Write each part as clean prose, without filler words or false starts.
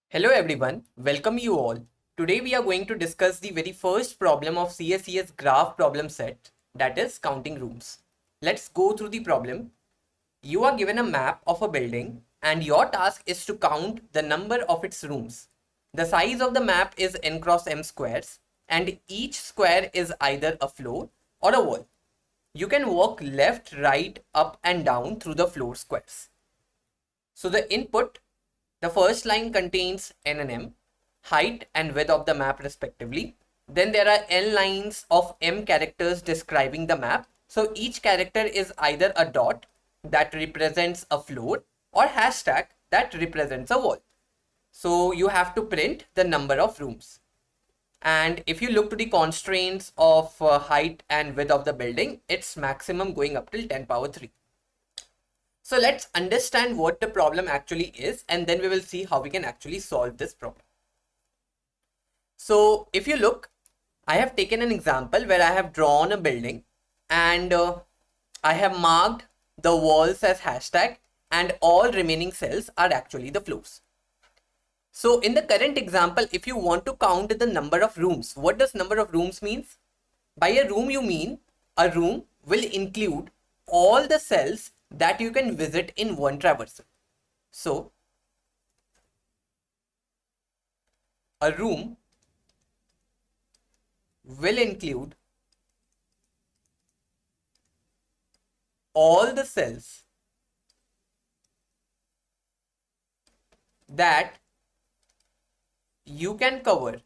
Hello everyone, welcome you all. Today we are going to discuss the very first problem of CSES graph problem set, that is counting rooms. Let's go through the problem. You are given a map of a building and your task is to count the number of its rooms. The size of the map is n cross m squares and each square is either a floor or a wall. You can walk left, right, up and down through the floor squares. So the input, the first line contains n and m, height and width of the map respectively. Then there are n lines of m characters describing the map. So each character is either a dot that represents a floor or hashtag that represents a wall. So you have to print the number of rooms. And if you look to the constraints of height and width of the building, it's maximum going up till 10 power 3. So let's understand what the problem actually is, and then we will see how we can actually solve this problem. So if you look, I have taken an example where I have drawn a building and I have marked the walls as hashtag and all remaining cells are actually the floors. So in the current example, if you want to count the number of rooms, what does number of rooms means? By a room you mean a room will include all the cells that you can visit in one traversal. So a room will include all the cells that you can cover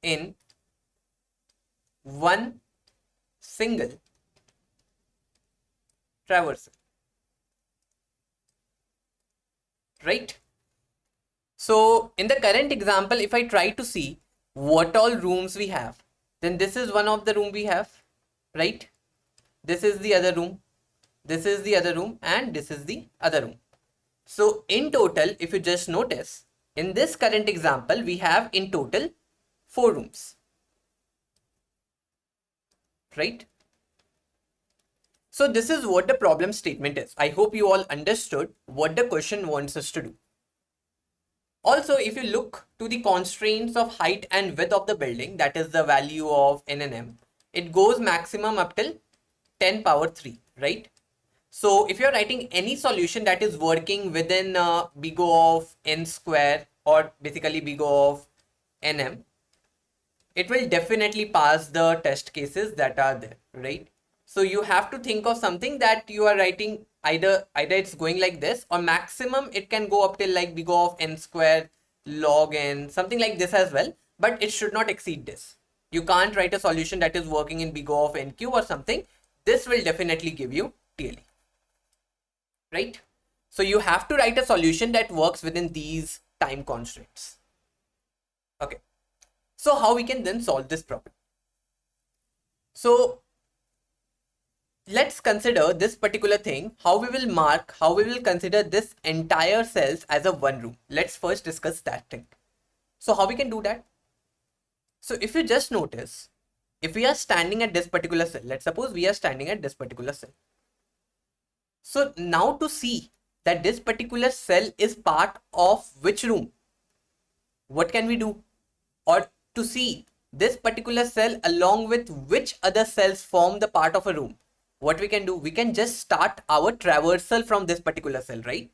in one single traversal, right? So in the current example, if I try to see what all rooms we have, then this is one of the room we have, right? This is the other room, this is the other room, and this is the other room. So in total, if you just notice, in this current example, we have in total 4 rooms, right? So this is what the problem statement is. I hope you all understood what the question wants us to do. Also, if you look to the constraints of height and width of the building, that is the value of n and m, it goes maximum up till 10 power 3, right? So if you're writing any solution that is working within big O of n square or basically big O of nm, it will definitely pass the test cases that are there, right? So you have to think of something that you are writing either it's going like this, or maximum it can go up till like big O of n square log n, something like this as well, but it should not exceed this. You can't write a solution that is working in big O of n cube or something. This will definitely give you TLE, right? So you have to write a solution that works within these time constraints. Okay. So how we can then solve this problem? So let's consider this particular thing, how we will consider this entire cells as a one room. Let's first discuss that thing. So how we can do that? So if you just notice, if we are standing at this particular cell, let's suppose we are standing at this particular cell. So now to see that this particular cell is part of which room, what can we do? Or to see this particular cell along with which other cells form the part of a room, what we can do? We can just start our traversal from this particular cell, right?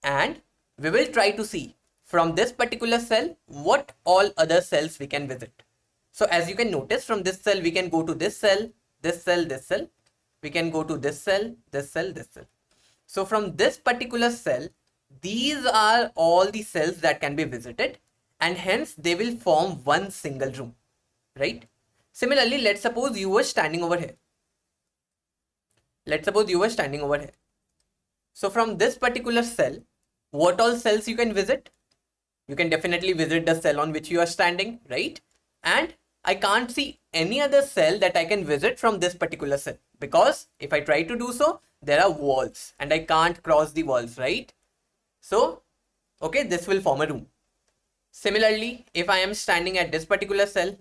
And we will try to see from this particular cell what all other cells we can visit. So as you can notice, from this cell we can go to this cell, this cell, this cell. We can go to this cell, this cell, this cell. So from this particular cell, these are all the cells that can be visited, and hence they will form one single room, right? Similarly, let's suppose you were standing over here. Let's suppose you were standing over here. So from this particular cell, what all cells you can visit? You can definitely visit the cell on which you are standing, right? And I can't see any other cell that I can visit from this particular cell, because if I try to do so, there are walls and I can't cross the walls, right? So, okay, this will form a room. Similarly, if I am standing at this particular cell,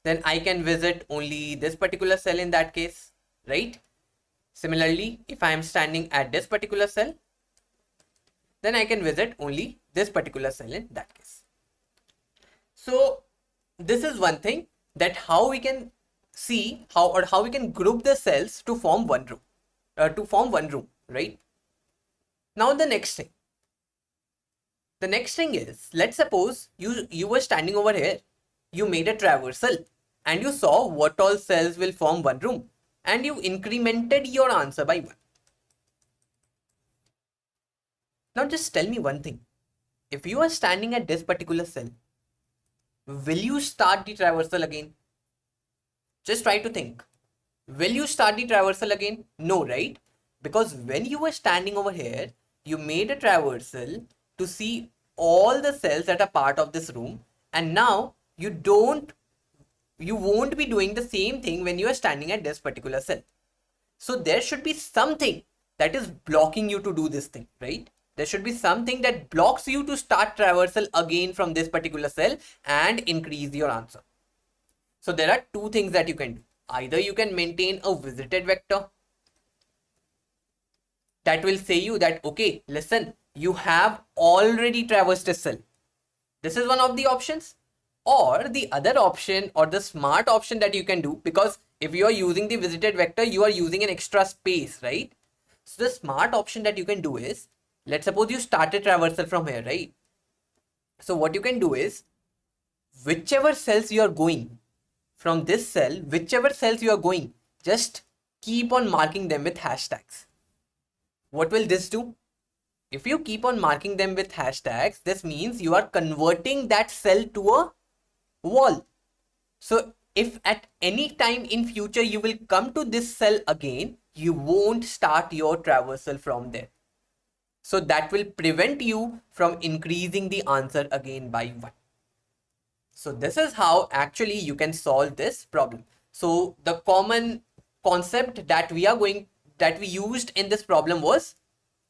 then I can visit only this particular cell in that case, right? Similarly, if I am standing at this particular cell, then I can visit only this particular cell in that case. So this is one thing, that how we can see how we can group the cells to form one room, right? Now the next thing is, let's suppose you were standing over here, you made a traversal and you saw what all cells will form one room, and you incremented your answer by 1. Now just tell me one thing, if you are standing at this particular cell, will you start the traversal again? Just try to think. Will you start the traversal again? No, right? Because when you were standing over here, you made a traversal to see all the cells that are part of this room, and now you won't be doing the same thing when you are standing at this particular cell. So there should be something that is blocking you to do this thing, right? There should be something that blocks you to start traversal again from this particular cell and increase your answer. So there are two things that you can do. Either you can maintain a visited vector that will say you that, okay, listen, you have already traversed a cell. This is one of the options. Or the other option, or the smart option that you can do, because if you are using the visited vector, you are using an extra space, right? So the smart option that you can do is, let's suppose you started traversal from here, right? So what you can do is, whichever cells you are going from this cell, whichever cells you are going, just keep on marking them with hashtags. What will this do? If you keep on marking them with hashtags, this means you are converting that cell to a wall. So if at any time in future you will come to this cell again, you won't start your traversal from there. So that will prevent you from increasing the answer again by 1. So this is how actually you can solve this problem. So the common concept that we used in this problem was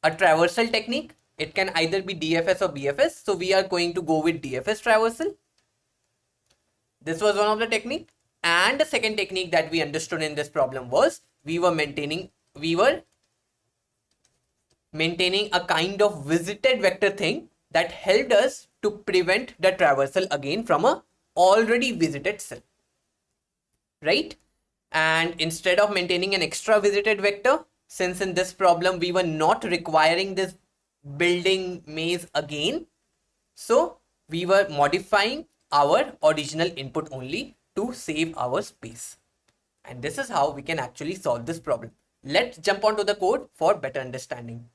a traversal technique. It can either be DFS or BFS. So we are going to go with DFS traversal. This was one of the technique. And the second technique that we understood in this problem was we were maintaining a kind of visited vector thing that helped us to prevent the traversal again from a already visited cell, right? And instead of maintaining an extra visited vector, since in this problem we were not requiring this building maze again, so we were modifying our original input only to save our space. And this is how we can actually solve this problem. Let's jump onto the code for better understanding.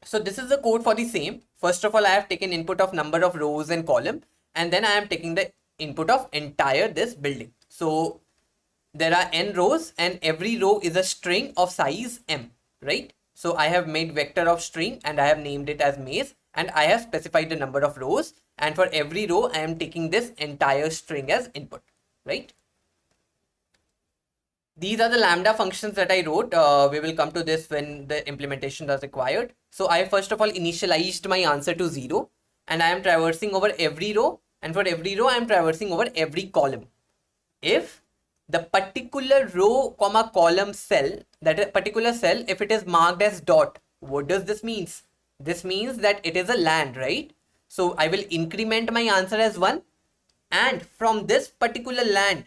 So this is the code for the same. First of all, I have taken input of number of rows and column, and then I am taking the input of entire this building. So there are n rows and every row is a string of size m, right? So I have made vector of string and I have named it as maze, and I have specified the number of rows, and for every row I am taking this entire string as input, right? These are the lambda functions that I wrote. We will come to this when the implementation is required. So I first of all initialized my answer to 0, and I am traversing over every row, and for every row I am traversing over every column. If the particular row comma column cell, that particular cell, if it is marked as dot, what does this mean? This means that it is a land, right? So I will increment my answer as 1, and from this particular land,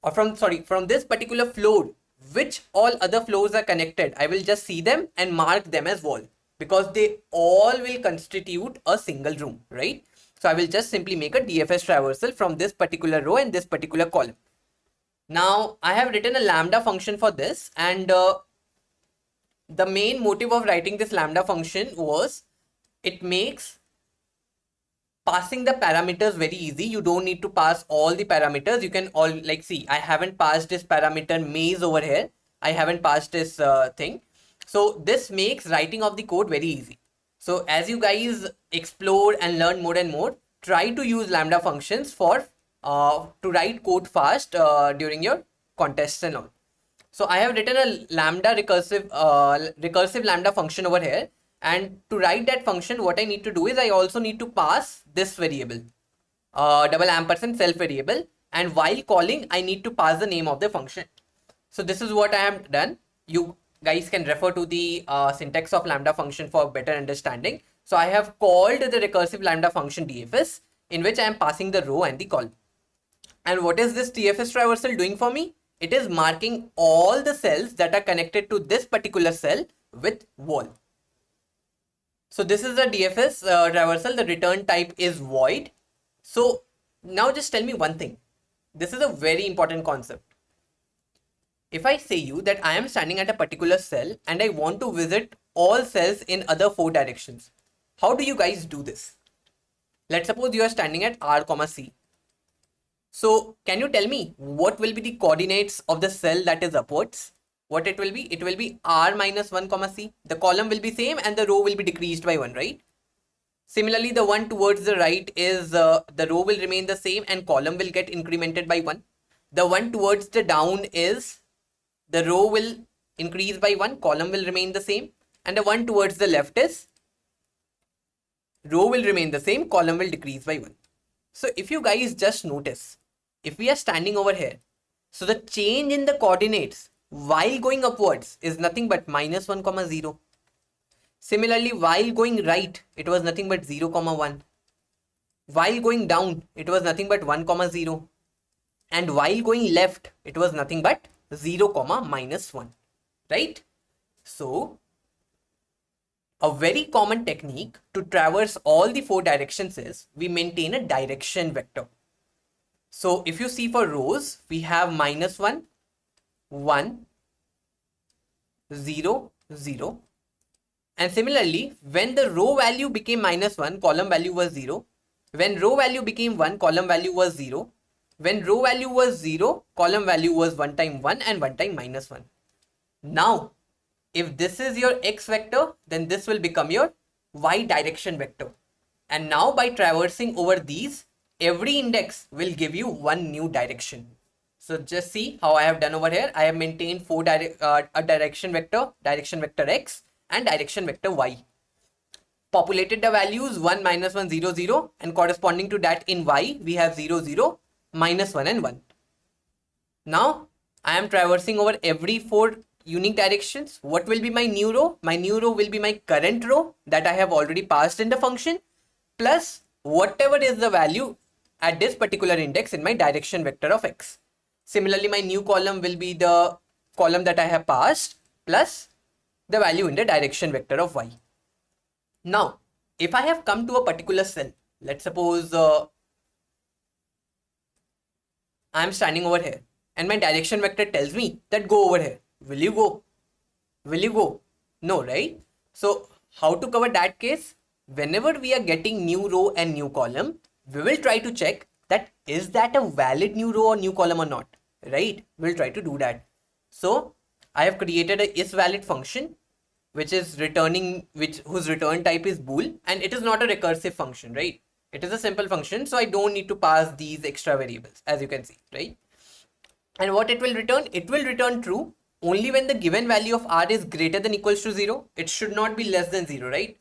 or from this particular floor, which all other floors are connected, I will just see them and mark them as wall, because they all will constitute a single room, right? So I will just simply make a DFS traversal from this particular row and this particular column. Now I have written a lambda function for this, and the main motive of writing this lambda function was it makes passing the parameters very easy. You don't need to pass all the parameters. You can all, like, see, I haven't passed this parameter maze over here. I haven't passed this thing. So this makes writing of the code very easy. So as you guys explore and learn more and more, try to use lambda functions for to write code fast during your contests and all. So I have written a lambda recursive lambda function over here. And to write that function, what I need to do is I also need to pass this variable, double ampersand self variable. And while calling, I need to pass the name of the function. So this is what I have done. You guys can refer to the syntax of lambda function for better understanding. So I have called the recursive lambda function DFS, in which I am passing the row and the column. And what is this DFS traversal doing for me? It is marking all the cells that are connected to this particular cell with wall. So this is the DFS traversal. The return type is void. So now just tell me one thing. This is a very important concept. If I say you that I am standing at a particular cell and I want to visit all cells in other 4 directions, how do you guys do this? Let's suppose you are standing at R, C. So can you tell me what will be the coordinates of the cell that is upwards? What it will be? It will be R minus 1, C. The column will be same and the row will be decreased by 1, right? Similarly, the one towards the right is the row will remain the same and column will get incremented by 1. The one towards the down is the row will increase by 1, column will remain the same. And the one towards the left is row will remain the same, column will decrease by 1. So if you guys just notice, if we are standing over here, so the change in the coordinates while going upwards is nothing but minus 1, 0. Similarly, while going right, it was nothing but 0, 1. While going down, it was nothing but 1, 0. And while going left, it was nothing but 0, minus 1. Right? So, a very common technique to traverse all the 4 directions is we maintain a direction vector. So, if you see for rows, we have minus 1, 1, 0, 0. And similarly, when the row value became minus 1, column value was 0. When row value became 1, column value was 0. When row value was 0, column value was 1 time 1 and 1 time minus 1. Now, if this is your x vector, then this will become your y direction vector. And now by traversing over these, every index will give you one new direction. So just see how I have done over here. I have maintained a direction vector x and direction vector y. Populated the values 1, minus 1, 0, 0, and corresponding to that in y, we have 0, 0, minus 1 and 1. Now, I am traversing over every 4 unique directions. What will be my new row? My new row will be my current row that I have already passed in the function, plus whatever is the value at this particular index in my direction vector of x. Similarly, my new column will be the column that I have passed, plus the value in the direction vector of y. Now, if I have come to a particular cell, let's suppose I am standing over here and my direction vector tells me that go over here. Will you go? Will you go? No, right? So how to cover that case? Whenever we are getting new row and new column, we will try to check that is that a valid new row or new column or not, right? We'll try to do that. So I have created a isValid function which is returning, whose return type is bool, and it is not a recursive function, right? It is a simple function, so I don't need to pass these extra variables, as you can see, right? And what it will return? It will return true only when the given value of r is greater than equals to 0. It should not be less than 0, right?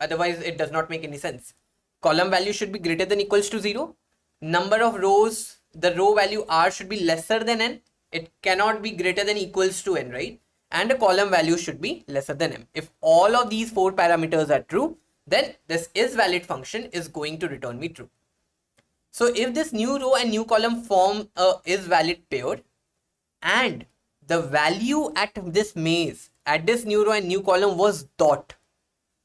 Otherwise, it does not make any sense. Column value should be greater than equals to 0. Number of rows, the row value r should be lesser than n. It cannot be greater than equals to n, right? And the column value should be lesser than m. If all of these 4 parameters are true, then this isValid function is going to return me true. So if this new row and new column form a isValid pair, and the value at this maze, at this new row and new column was dot.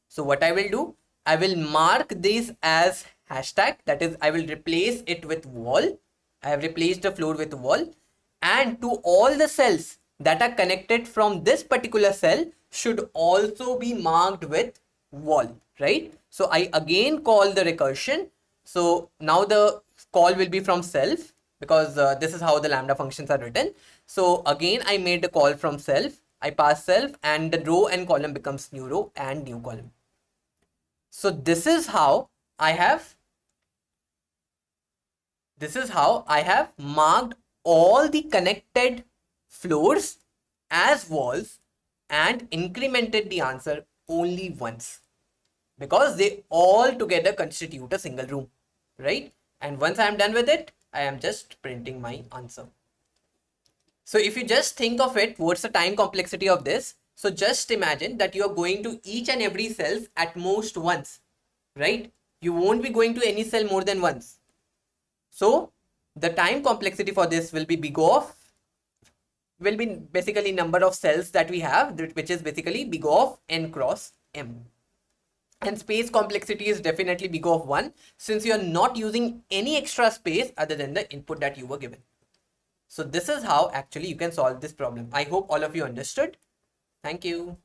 So what I will do, I will mark this as hashtag, that is I will replace it with wall. I have replaced the floor with wall, and to all the cells that are connected from this particular cell should also be marked with wall, right? So I again call the recursion. So now the call will be from self, because this is how the lambda functions are written. So again, I made the call from self, I pass self, and the row and column becomes new row and new column. So this is how I have marked all the connected floors as walls and incremented the answer only once, because they all together constitute a single room, right? And once I am done with it, I am just printing my answer. So if you just think of it, what's the time complexity of this? So just imagine that you are going to each and every cells at most once, right? You won't be going to any cell more than once. So the time complexity for this will be basically number of cells that we have, which is basically big O of n cross m. And space complexity is definitely big O of 1, since you are not using any extra space other than the input that you were given. So this is how actually you can solve this problem. I hope all of you understood. Thank you.